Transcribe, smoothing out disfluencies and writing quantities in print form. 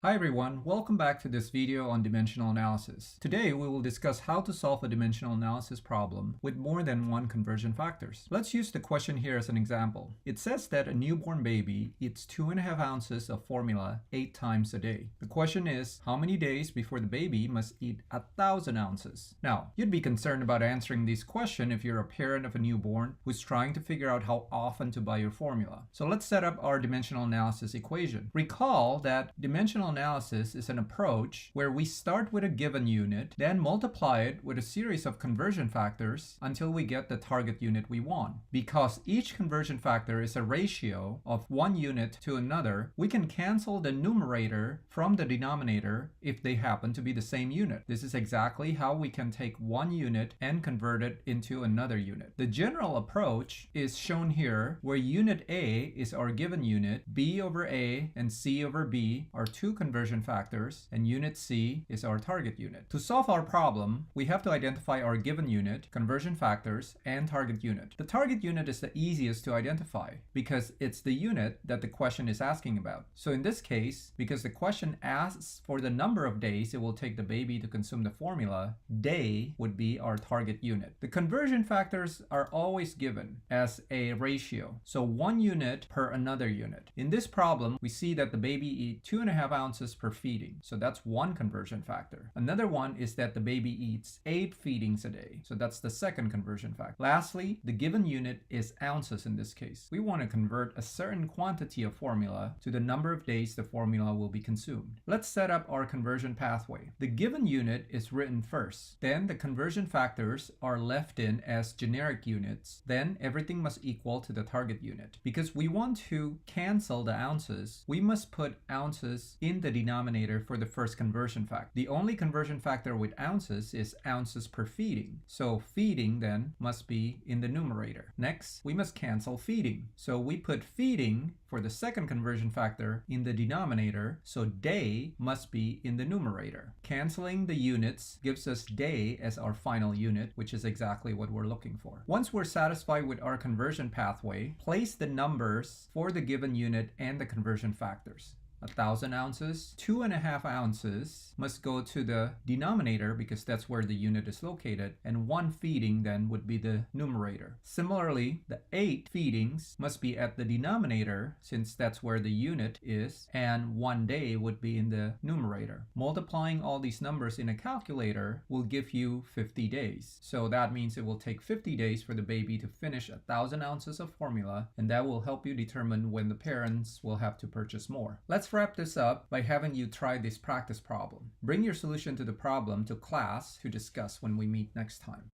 Hi everyone, welcome back to this video on dimensional analysis. Today we will discuss how to solve a dimensional analysis problem with more than one conversion factors. Let's use the question here as an example. It says that a newborn baby eats 2.5 ounces of formula 8 times a day. The question is, how many days before the baby must eat 1,000 ounces? Now, you'd be concerned about answering this question if you're a parent of a newborn who's trying to figure out how often to buy your formula. So let's set up our dimensional analysis equation. Recall that dimensional analysis is an approach where we start with a given unit, then multiply it with a series of conversion factors until we get the target unit we want. Because each conversion factor is a ratio of one unit to another, we can cancel the numerator from the denominator if they happen to be the same unit. This is exactly how we can take one unit and convert it into another unit. The general approach is shown here, where unit A is our given unit, B over A and C over B are two conversion factors, and unit C is our target unit. To solve our problem, we have to identify our given unit, conversion factors, and target unit. The target unit is the easiest to identify because it's the unit that the question is asking about. So in this case, because the question asks for the number of days it will take the baby to consume the formula, day would be our target unit. The conversion factors are always given as a ratio, so one unit per another unit. In this problem, we see that the baby eats 2.5 ounces per feeding, so that's one conversion factor. Another one is that the baby eats 8 feedings a day, so that's the second conversion factor. Lastly, the given unit is ounces in this case. We want to convert a certain quantity of formula to the number of days the formula will be consumed. Let's set up our conversion pathway. The given unit is written first, then the conversion factors are left in as generic units, then everything must equal to the target unit. Because we want to cancel the ounces, we must put ounces in the denominator for the first conversion factor. The only conversion factor with ounces is ounces per feeding. So feeding then must be in the numerator. Next, we must cancel feeding. So we put feeding for the second conversion factor in the denominator, so day must be in the numerator. Canceling the units gives us day as our final unit, which is exactly what we're looking for. Once we're satisfied with our conversion pathway, place the numbers for the given unit and the conversion factors. 1,000 ounces, 2.5 ounces must go to the denominator because that's where the unit is located, and 1 feeding then would be the numerator. Similarly, the 8 feedings must be at the denominator since that's where the unit is, and 1 day would be in the numerator. Multiplying all these numbers in a calculator will give you 50 days. So that means it will take 50 days for the baby to finish 1,000 ounces of formula, and that will help you determine when the parents will have to purchase more. Let's wrap this up by having you try this practice problem. Bring your solution to the problem to class to discuss when we meet next time.